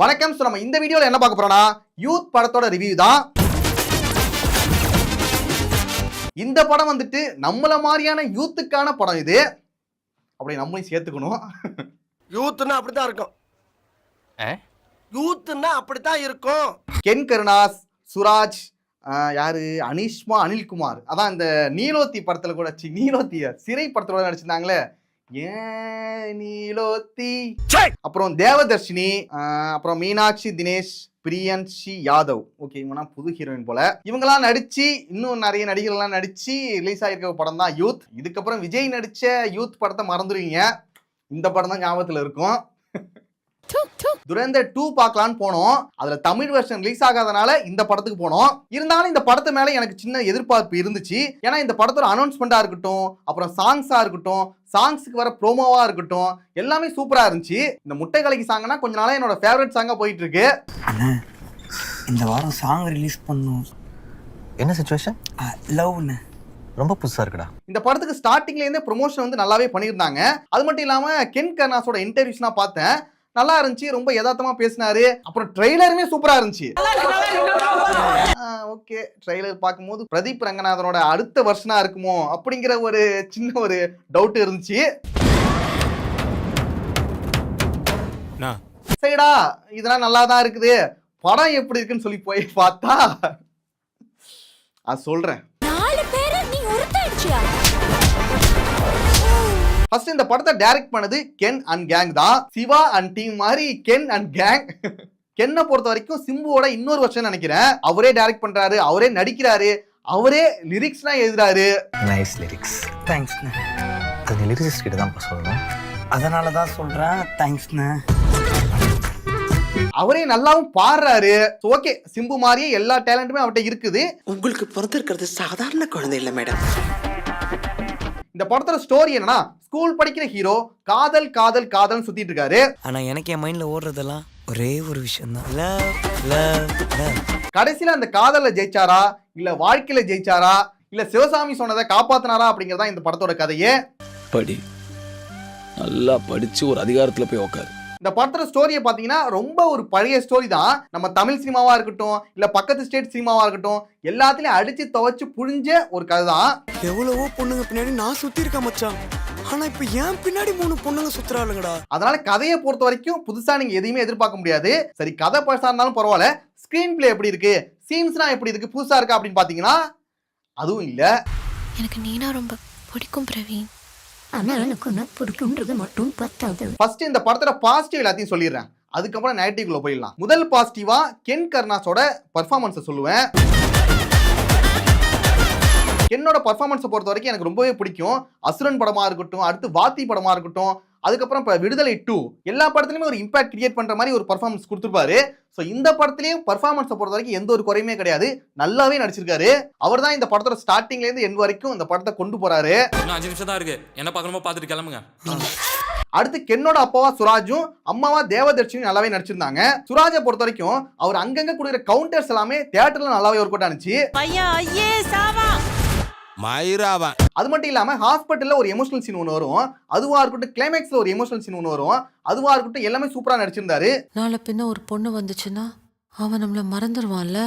வணக்கம். நம்ம இந்த வீடியோல என்ன பார்க்க போறோம்னா யூத் படத்தோட ரிவ்யூ தான். இந்த படம் வந்துட்டு நம்மள மாதிரியான யூத்துக்கான படம் இது. அப்படி நம்மளையும் சேர்த்துக்கணும். யூத்னா அப்படிதான் இருக்கும். யூத்னா அப்படிதான் இருக்கும். கென் கருணாஸ், சுராஜ், யாரு அனிஷ்மா, அனில்குமார், அதான் இந்த நீலோத்தி படத்துல கூட நீலோத்திய சிறை படத்துல கூட நடிச்சிருந்தாங்களே, ஏன் நீலோத்தி, அப்புறம் தேவதர்ஷினி, அப்புறம் மீனாட்சி தினேஷ், பிரியன்ஷி யாதவ். ஓகே, இவங்கன்னா புது ஹீரோயின் போல. இவங்கெல்லாம் நடிச்சு இன்னும் நிறைய நடிகர்கள்லாம் நடிச்சு ரிலீஸ் ஆகிருக்க படம் தான் யூத். இதுக்கப்புறம் விஜய் நடிச்ச யூத் படத்தை மறந்துடுவீங்க, இந்த படம் தான் ஞாபகத்தில் இருக்கும். துரந்தர் 2 பார்க்கலான்னு போனோம். அதுல தமிழ் வெர்ஷன் ரிலீஸ் ஆகாதனால இந்த படத்துக்கு போனோம். இருந்தாலும் இந்த படத்து மேல எனக்கு சின்ன எதிர்பார்ப்பு இருந்துச்சு. ஏன்னா இந்த படத்தோட அனௌன்ஸ்மெண்டா இருக்கட்டும், அப்புறம் சாங்ஸா இருக்கட்டும், சாங்ஸுக்கு வர ப்ரோமோவா இருக்கட்டும், எல்லாமே சூப்பரா இருந்துச்சு. இந்த முட்டை கலக்கி சாங்னா கொஞ்ச நாளா என்னோட ஃபேவரட் சாங்கா போயிட்டு இருக்கு. இந்த வாரம் சாங் ரிலீஸ் பண்ணும். என்ன சிச்சுவேஷன்? லவ்னு ரொம்ப புதுசா இருக்குடா. இந்த படத்துக்கு ஸ்டார்டிங்ல இருந்தே ப்ரொமோஷன் வந்து நல்லாவே பண்ணியிருந்தாங்க. அது மட்டும் இல்லாம கென் கருணாஸோட இன்டர்வியூஸ்லாம் பார்த்தேன், நல்லா இருந்துச்சு. ரொம்ப யதார்த்தமா பேசினாரு. அப்புறம் ட்ரெய்லருமே சூப்பரா இருந்துச்சு. ஓகே, ட்ரெய்லர் பார்க்கும்போது பிரதீப் ரங்கநாதனோட அடுத்த வருஷனா இருக்குமோ அப்படிங்கிற ஒரு சின்ன ஒரு டவுட் இருந்துச்சு. சரிடா, இதெல்லாம் நல்லா தான் இருக்குது, படம் எப்படி இருக்குன்னு சொல்லி போய் பார்த்தா சொல்றேன். ஃபர்ஸ்ட் இந்த படத்தை டைரக்ட் பண்ணது கென் அண்ட் கேங் தான். சிவா அண்ட் டீம் மாதிரி கென் அண்ட் கேங். கென்னை பொறுத்த வரைக்கும் சிம்புவோட இன்னொரு வருஷம் நினைக்கிறேன். அவரே டைரக்ட் பண்றாரு, அவரே நடிக்கிறாரு, அவரே லிரிக்ஸ்லாம் எழுதுறாரு. Nice lyrics. தேங்க்ஸ்ண்ணே. அது லிரிக்ஸ் கிட்ட தான் சொல்லணும். அதனால தான் சொல்றேன் தேங்க்ஸ்ண்ணே. அவரே நல்லாவும் பாடுறாரு. ஓகே, சிம்பு மாதிரியே எல்லா டேலண்ட்டுமே அவர்கிட்ட இருக்குது. உங்களுக்கு பிறந்திருக்கிறது சாதாரண குழந்தை இல்ல மேடம். இந்த படத்தோட ஸ்டோரி என்னன்னா, ஸ்கூல் படிக்கிற ஹீரோ காதல் காதல் காதல் சுத்திட்டு இருக்காரு. ஆனா எனக்கு என் மைண்ட்ல ஓடுறதெல்லாம் ஒரே ஒரு விஷயம் தான், லவ் லவ் லவ். கடைசியில அந்த காதல்ல ஜெயிச்சாரா, இல்ல வாழ்க்கையில ஜெயிச்சாரா, இல்ல சிவசாமி சொன்னதை காப்பாத்தினாரா அப்படிங்கறதா இந்த படத்தோட கதையே. படி, நல்லா படிச்சு ஒரு அதிகாரத்துல போய் உட்காரு. இந்த படத்தோட ஸ்டோரியை பார்த்தீங்கன்னா ரொம்ப ஒரு பழைய ஸ்டோரி தான். நம்ம தமிழ் சினிமாவா இருக்கட்டும், இல்ல பக்கத்து ஸ்டேட் சினிமாவா இருக்கட்டும், எல்லாத்துலயும் அடிச்சு துவைச்சு புழிஞ்ச ஒரு கதை தான். எவ்வளவோ பொண்ணுங்க பின்னாடி நான் சுத்தி இருக்கேன் மச்சான், ஆனா இப்ப ஏன் பின்னாடி 3 பொண்ணுங்க சுத்துறாளுங்கடா. அதனால கதையை பொறுத்த வரைக்கும் புதுசா நீங்க எதையுமே எதிர்பார்க்க முடியாது. சரி, கதை பழசா இருந்தாலும் பரவாயில்ல, ஸ்கிரீன் பிளே எப்படி இருக்கு, சீன்ஸ்லாம் எப்படி இருக்கு, புதுசா இருக்கா அப்படின்னு பாத்தீங்கன்னா அதுவும் இல்ல. எனக்கு நீனா ரொம்ப பிடிக்கும் பிரவீன், ஆனா எனக்கு நான் பிடிக்கும்ன்றது மட்டும் பத்தாது. ஃபர்ஸ்ட் இந்த படத்தோட பாசிட்டிவ் எல்லாத்தையும் சொல்லிடுறேன், அதுக்கப்புறம் நெகட்டிவ்ல போயிடலாம். முதல் பாசிட்டிவா கென் கருணாஸோட பர்ஃபார்மன்ஸை சொல்லுவேன். என்னோட பர்ஃபார்மன்ஸை பொறுத்த வரைக்கும் எனக்கு ரொம்பவே பிடிக்கும். அசுரன் படமா இருக்கட்டும், அடுத்து வாத்தி படமா இருக்கட்டும், அதுக்கப்புறம் இப்போ விடுதலை 2, எல்லா படத்துலையுமே ஒரு இம்பாக்ட் கிரியேட் பண்ற மாதிரி ஒரு பர்ஃபார்மன்ஸ் கொடுத்துருப்பாரு. ஸோ இந்த படத்துலையும் பர்ஃபார்மன்ஸை பொறுத்த வரைக்கும் எந்த ஒரு குறையுமே கிடையாது, நல்லாவே நடிச்சிருக்காரு. அவர் தான் இந்த படத்தோட ஸ்டார்டிங்ல இருந்து எண்ட் வரைக்கும் இந்த படத்தை கொண்டு போறாரு. 5 நிமிஷம் தான் இருக்கு, என்ன பார்க்கணுமோ பார்த்துட்டு கிளம்புங்க. அடுத்து கென்னோட அப்பாவா சுராஜும் அம்மாவா தேவதர்ஷினியும் நல்லாவே நடிச்சிருந்தாங்க. சுராஜை பொறுத்த வரைக்கும் அவர் அங்கங்க கொடுக்குற கவுண்டர்ஸ் எல்லாமே தியேட்டர்ல நல்லாவே ஒர்க் அவுட் ஆனிச்சு. அது மட்டும் இல்லாம ஹாஸ்பிட்டல்ல ஒரு எமோஷனல் சீன் ஒன்று வரும், அதுவா இருக்கட்டும், கிளைமேக்ஸ்ல ஒரு எமோஷனல் சீன் ஒன்று வரும், அதுவா இருக்கட்டும், எல்லாமே சூப்பரா நடிச்சிருந்தாரு. நாளை பின்ன ஒரு பொண்ணு வந்துச்சுன்னா அவன் நம்மள மறந்துடுவான்ல.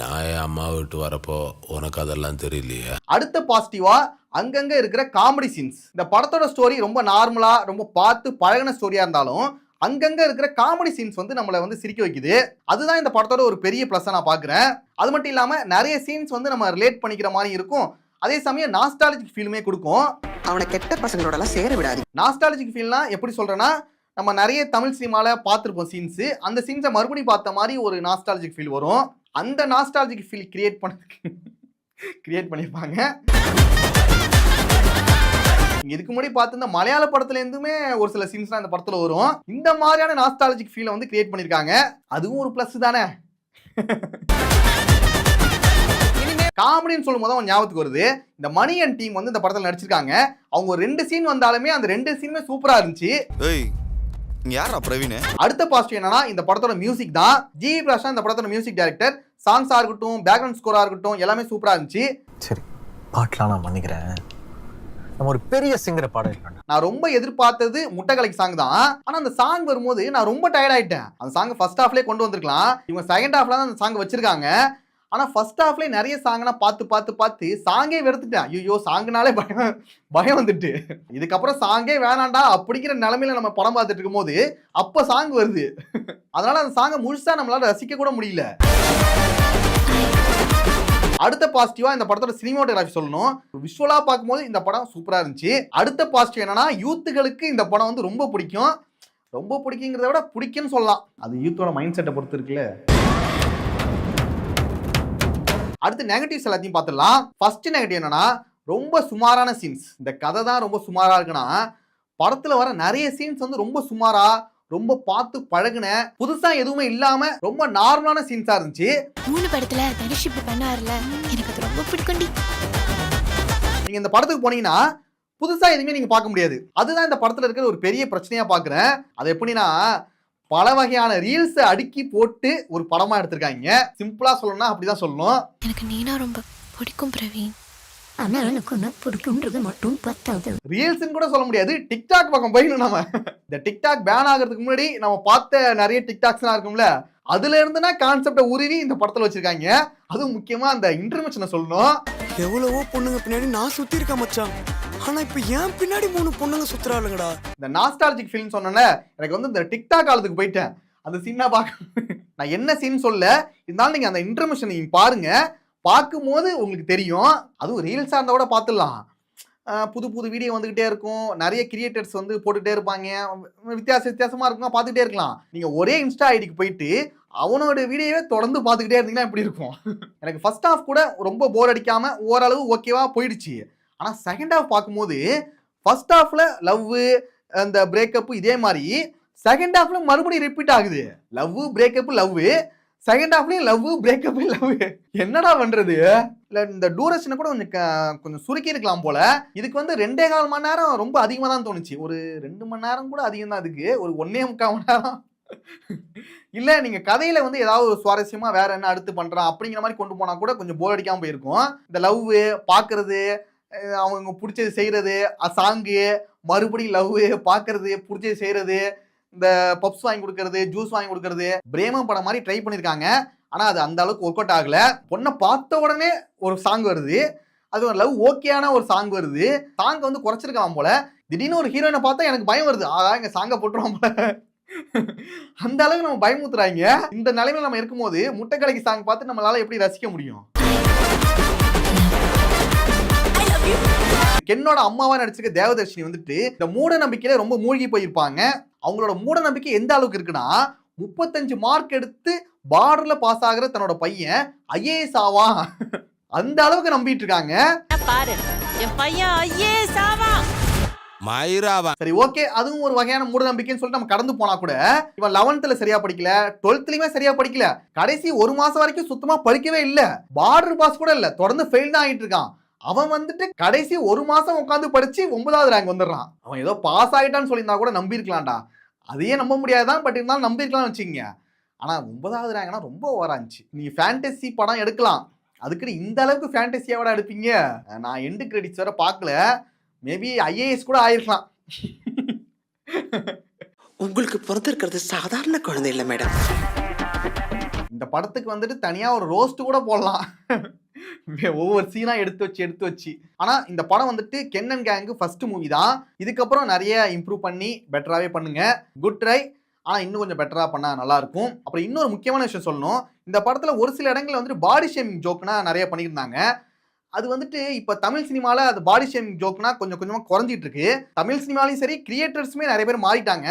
நான் என் அம்மா விட்டு வரப்போ உனக்கு அதெல்லாம் தெரியலையே. அடுத்த பாசிட்டிவா அங்கங்க இருக்கிற காமெடி சீன்ஸ். இந்த படத்தோட ஸ்டோரி ரொம்ப நார்மலா, ரொம்ப பார்த்து பழகின ஸ்டோரியா இருந்தாலும் அங்கங்க இருக்கிற காமெடி சீன்ஸ் வந்து நம்மளை வந்து சிரிக்க வைக்குது. அதுதான் இந்த படத்தோட ஒரு பெரிய பிளஸ் நான் பாக்குறேன். அது மட்டும் இல்லாம நிறைய சீன்ஸ் வந்து நம்ம ரிலேட் பண்ணிக்கிற மாதிரி இருக்கும், அதே சமயம் நாஸ்டாலஜிக் ஃபீலுமே கொடுக்கும். அவனை கெட்ட பசங்களோட எல்லாம் சேர விடாது. நாஸ்டாலஜிக் ஃபீல்னா எப்படி சொல்றேன்னா, நம்ம நிறைய தமிழ் சினிமால பார்த்துருப்போம் சீன்ஸ், அந்த சீன்ஸை மறுபடியும் பார்த்த மாதிரி ஒரு நாஸ்டாலஜிக் ஃபீல் வரும். அந்த நாஸ்டாலஜிக் ஃபீல் கிரியேட் பண்ணியிருப்பாங்க. இதுக்கு முன்னாடி பார்த்து இந்த மலையாள படத்துல இருந்துமே ஒரு சில சீன்ஸ்லாம் இந்த படத்துல வரும். இந்த மாதிரியான நாஸ்டாலஜிக் ஃபீலை வந்து கிரியேட் பண்ணியிருக்காங்க, அதுவும் ஒரு பிளஸ் தானே. காமெடின்னு சொல்லும் போது அவன் ஞாபகத்துக்கு வருது, இந்த மணி அண்ட் டீம் வந்து இந்த படத்தில் நடிச்சிருக்காங்க. அவங்க 2 சீன் வந்தாலுமே அந்த 2 சீனுமே சூப்பரா இருந்துச்சு. யாரா பிரவீன்? அடுத்த பாசிட்டிவ் என்னன்னா, இந்த படத்தோட மியூசிக் தான். ஜிவி பிரகாஷ் இந்த படத்தோட மியூசிக் டைரக்டர். சாங்ஸா இருக்கட்டும், பேக்ரவுண்ட் ஸ்கோரா இருக்கட்டும், எல்லாமே சூப்பரா இருந்துச்சு. சரி, பாட்டெலாம் நான் பண்ணிக்கிறேன், நம்ம ஒரு பெரிய சிங்கரை பாட வைக்கணும். நான் ரொம்ப எதிர்பார்த்தது முட்டைக்கலைக்கு சாங் தான். ஆனா அந்த சாங் வரும்போது நான் ரொம்ப டயர்ட் ஆயிட்டேன். அந்த சாங் ஃபர்ஸ்ட் ஹாஃப்லயே கொண்டு வந்திருக்கலாம். இவங்க செகண்ட் ஹாஃப்ல தான் அந்த சாங் வச்சிருக்காங்க. ஆனா ஃபர்ஸ்ட் ஹாஃப்லயே நிறைய சாங்னா பார்த்து சாங்கே வெறுத்துட்டேன். ஐயோ சாங்னாலே பயம் வந்துட்டு, இதுக்கப்புறம் சாங்கே வேணாண்டா அப்படிங்கிற நிலைமையில நம்ம படம் பார்த்துட்டு இருக்கும்போது அப்ப சாங் வருது. அதனால அந்த சாங்கை முழுசா நம்மளால ரசிக்க கூட முடியல. அடுத்த பாசிட்டிவா இந்த படத்தோட சினிமாட்டோகிராஃபி சொல்லணும். விஷுவலா பார்க்கும்போது இந்த படம் சூப்பரா இருந்துச்சு. அடுத்த பாசிட்டிவ் என்னன்னா, யூத்துகளுக்கு இந்த படம் வந்து ரொம்ப பிடிக்கும். ரொம்ப பிடிக்குங்கிறத விட பிடிக்குன்னு சொல்லலாம். அது யூத்தோட மைண்ட் செட்டை பொறுத்து இருக்குல்ல. அடுத்து நெகட்டிவ்ஸ் எல்லாத்தையும் பார்த்துடலாம். ஃபர்ஸ்ட் நெகட்டிவ் என்னன்னா, ரொம்ப சுமாரான சீன்ஸ். இந்த கதை தான் ரொம்ப சுமாரா இருக்குன்னா, படத்துல வர நிறைய சீன்ஸ் வந்து ரொம்ப சுமாரா, ரொம்ப பார்த்து பழகுன, புதுசா எதுவுமே இல்லாம ரொம்ப நார்மலான சீன்ஸா இருந்துச்சு. 3 படத்துல தனுஷ் இப்படி பண்ணாருல, எனக்கு அது ரொம்ப பிடிக்கும்டி. நீங்க இந்த படத்துக்கு போனீங்கன்னா புதுசா எதுவுமே நீங்க பார்க்க முடியாது. அதுதான் இந்த படத்துல இருக்கிற ஒரு பெரிய பிரச்சனையா பாக்குறேன். அது எப்படின்னா, பல வகையான ரீல்ஸ் அடுக்கி போட்டு ஒரு படமா எடுத்திருக்காங்க. சிம்பிளா சொல்லணும்னா அப்படிதான் சொல்லணும். எனக்கு நீனா ரொம்ப பிடிக்கும் பிரவீன். ஆனா எனக்கு ஒன்று பிடிக்கும்ன்றது மட்டும் பத்தாது. ரீல்ஸ்ன்னு கூட சொல்ல முடியாது, டிக்டாக் பக்கம் போயிடணும். நம்ம இந்த டிக்டாக் பேன் ஆகிறதுக்கு முன்னாடி நம்ம பார்த்த நிறைய டிக்டாக்ஸ்லாம் இருக்கும்ல, அதுல இருந்துனா கான்செப்டை உருவி இந்த படத்துல வச்சிருக்காங்க. அதுவும் முக்கியமா அந்த இன்டர்மென்ஷனை சொல்லணும். எவ்வளவோ பொண்ணுங்க பின்னாடி நான் சுத்தி இருக்கேன் மச்சான். ஆனா இப்ப ஏன் பின்னாடி 3 பொண்ணுங்க சுத்துறாளுங்கடா. இந்த நாஸ்டாலஜிக் ஃபிலிம் சொன்னேன்ல, எனக்கு வந்து இந்த டிக்டாக் காலத்துக்கு போயிட்டேன். அந்த சீனா பார்க்க நான் என்ன சீன் சொல்ல, இருந்தாலும் நீங்க அந்த இன்டர்மென்ஷன் நீங்க பாருங்க. பார்க்கும்போது உங்களுக்கு தெரியும். அதுவும் ரீல்ஸாக இருந்தால் கூட பார்த்துடலாம். புது புது வீடியோ வந்துக்கிட்டே இருக்கும். நிறைய கிரியேட்டர்ஸ் வந்து போட்டுகிட்டே இருப்பாங்க. வித்தியாசமாக இருக்கும், பார்த்துக்கிட்டே இருக்கலாம். நீங்கள் ஒரே இன்ஸ்டா ஐடிக்கு போயிட்டு அவனோட வீடியோவே தொடர்ந்து பார்த்துக்கிட்டே இருந்தீங்கன்னா எப்படி இருக்கும்? எனக்கு ஃபர்ஸ்ட் ஹாஃப் கூட ரொம்ப போர் அடிக்காமல் ஓரளவு ஓகேவா போயிடுச்சு. ஆனால் செகண்ட் ஹாஃப் பார்க்கும்போது ஃபர்ஸ்ட் ஹாஃப்ல லவ், அந்த பிரேக்கப் இதே மாதிரி செகண்ட் ஹாஃப்ல மறுபடியும் ரிப்பீட் ஆகுது. லவ் பிரேக்கப் லவ், செகண்ட் ஹாஃப்லயும் லவ் பிரேக்கப் லவ். என்னடா பண்றது? இல்ல இந்த டூரேஷனை கூட கொஞ்சம் சுருக்கி இருக்கலாம் போல. இதுக்கு வந்து 2.25 மணி நேரம் ரொம்ப அதிகமா தான் தோணுச்சு. ஒரு 2 மணி நேரம் கூட அதிகம் தான். அதுக்கு ஒரு 1.25 மணி நேரம். இல்ல நீங்க கதையில வந்து ஏதாவது ஒரு சுவாரஸ்யமா வேற என்ன அடுத்து பண்றான் அப்படிங்கிற மாதிரி கொண்டு போனா கூட கொஞ்சம் போர் அடிக்காம போயிருக்கும். இந்த லவ் பாக்குறது, அவங்க பிடிச்சது செய்யறது, சாங்கு, மறுபடியும் லவ் பாக்குறது, பிடிச்சது செய்யறது, இந்த பப்ஸ் வாங்கி கொடுக்கறது, ஜூஸ் வாங்கி கொடுக்கறது, பிரேமம் படம் மாதிரி ட்ரை பண்ணிருக்காங்க. ஆனா அது அந்த அளவுக்கு ஒர்க் அவுட் ஆகல. பொண்ணை பார்த்த உடனே ஒரு சாங் வருது, அது ஒரு லவ் ஓகேயான ஒரு சாங் வருது. சாங் வந்து குறைச்சிருக்கலாம் போல. திடீர்னு ஒரு ஹீரோயினை பார்த்தா எனக்கு பயம் வருது. இங்க சாங்கை போட்டுருவோம் போல. அந்த அளவுக்கு நம்ம பயமுத்துறாங்க. இந்த நிலைமையில நம்ம இருக்கும்போது முட்டைக்கலைக்கு சாங் பார்த்து நம்மளால எப்படி ரசிக்க முடியும்? என்னோட அம்மாவா நடிச்சிருக்க தேவதர்ஷினி வந்துட்டு இந்த மூட நம்பிக்கையில ரொம்ப மூழ்கி போயிருப்பாங்க. அவங்களோட மூட நம்பிக்கை எந்த அளவுக்கு இருக்குன்னா, 35 மார்க் எடுத்து பார்டர்ல பாஸ் ஆகிற தன்னோட பையன் ஐஏஎஸ் ஆவா, அந்த அளவுக்கு நம்பிட்டு இருக்காங்க. பாரு என் பையன் ஐஏஎஸ் ஆவா. சரி ஓகே, அதுவும் ஒரு வகையான மூட நம்பிக்கைன்னு சொல்லிட்டு நம்ம கடந்து போனா கூட, இவன் 11th சரியா படிக்கல, 12th சரியா படிக்கல, கடைசி 1 மாசம் வரைக்கும் சுத்தமா படிக்கவே இல்ல, பார்டர் பாஸ் கூட இல்ல, தொடர்ந்து ஃபெயில் தான் ஆயிட்டு இருக்கான். அவன் வந்துட்டு கடைசி 1 மாசம் உட்காந்து படிச்சு 9வது ரேங்க் வந்துடுறான். அவன் ஏதோ பாஸ் ஆயிட்டான்னு சொல்லியிருந்தா கூட நம்பி இருக்கலாம்டா. அதையே நம்ப முடியாதான், பட் இருந்தாலும் நம்பி இருக்கலாம்னு வச்சுக்கோங்க. ஆனா 9வது ரேங்க்னா ரொம்ப ஓவராச்சு. நீங்க ஃபேண்டசி படம் எடுக்கலாம், அதுக்கு இந்த அளவுக்கு ஃபேண்டசியாவோட எடுப்பீங்க? நான் எண்டு கிரெடிட்ஸ் வர பார்க்கல, மேபி ஐஏஎஸ் கூட ஆயிருக்கலாம். உங்களுக்கு பிறந்திருக்கிறது சாதாரண குழந்தை இல்லை மேடம். இந்த படத்துக்கு வந்துட்டு தனியா ஒரு ரோஸ்ட் கூட போடலாம், ஒவ்வொரு சீனா எடுத்து வச்சு. ஆனா இந்த படம் வந்துட்டு Ken and gang first movie தான். இதுக்கப்புறம் நிறைய இம்ப்ரூவ் பண்ணி பெட்டராகவே பண்ணுங்க. குட் ட்ரை, ஆனா இன்னும் கொஞ்சம் பெட்டரா பண்ணா நல்லா இருக்கும். அப்புறம் இன்னொரு முக்கியமான விஷயம் சொல்லணும், இந்த படத்துல ஒரு சில இடங்கள்ல வந்துட்டு பாடி ஷேமிங் ஜோக்னா நிறைய பண்ணியிருந்தாங்க. அது வந்துட்டு இப்ப தமிழ் சினிமால அது பாடி ஷேமிங் ஜோக்னா கொஞ்சம் கொஞ்சமா குறைஞ்சிட்டு இருக்கு. தமிழ் சினிமாலையும் சரி, கிரியேட்டர்ஸுமே நிறைய பேர் மாறிட்டாங்க.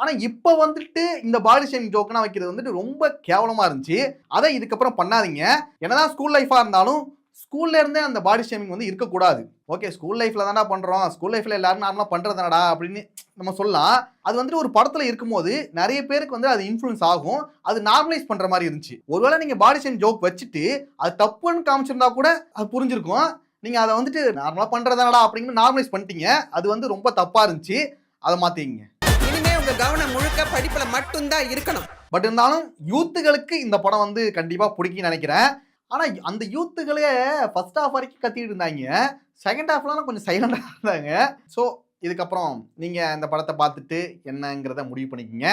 ஆனா இப்ப வந்துட்டு இந்த பாடி ஷேமிங் ஜோக்னா வைக்கிறது வந்துட்டு ரொம்ப கேவலமா இருந்துச்சு. அதை இதுக்கப்புறம் பண்ணாதீங்க. என்னதான் ஸ்கூல் லைஃபா இருந்தாலும் ஸ்கூல்ல இருந்தே அந்த பாடி ஷேமிங் வந்து இருக்கக்கூடாது. ஓகே, ஸ்கூல் லைஃப்ல தானே பண்றோம், ஸ்கூல் லைஃப்ல எல்லாரும் நார்மலா பண்றதுனடா அப்படின்னு நம்ம சொல்லலாம். அது வந்துட்டு ஒரு படத்துல இருக்கும்போது நிறைய பேருக்கு வந்து அது இன்ஃப்ளூயன்ஸ் ஆகும், அது நார்மலைஸ் பண்ற மாதிரி இருந்துச்சு. ஒருவேளை நீங்க பாடி ஷேமிங் ஜோக் வச்சுட்டு அது தப்புன்னு காமிச்சிருந்தா கூட அது புரிஞ்சிருக்கும். நீங்க அதை வந்துட்டு நார்மலா பண்றதுனடா அப்படின்னு நார்மலைஸ் பண்ணிட்டீங்க. அது வந்து ரொம்ப தப்பா இருந்துச்சு, அதை மாத்திங்க. இனிமே உங்க கவனம் முழுக்க படிப்புல மட்டும்தான் இருக்கணும். பட் இருந்தாலும் யூத்துகளுக்கு இந்த படம் வந்து கண்டிப்பா பிடிக்கும்னு நினைக்கிறேன். ஆனா அந்த யூத்துகளே ஃபர்ஸ்ட் ஹாஃப் வரைக்கும் கத்திட்டு இருந்தாங்க, செகண்ட் ஹாஃப்லாம் கொஞ்சம் சைலண்டாக இருந்தாங்க. ஸோ இதுக்கப்புறம் நீங்கள் இந்த படத்தை பார்த்துட்டு என்னங்கிறத முடிவு பண்ணிக்கோங்க.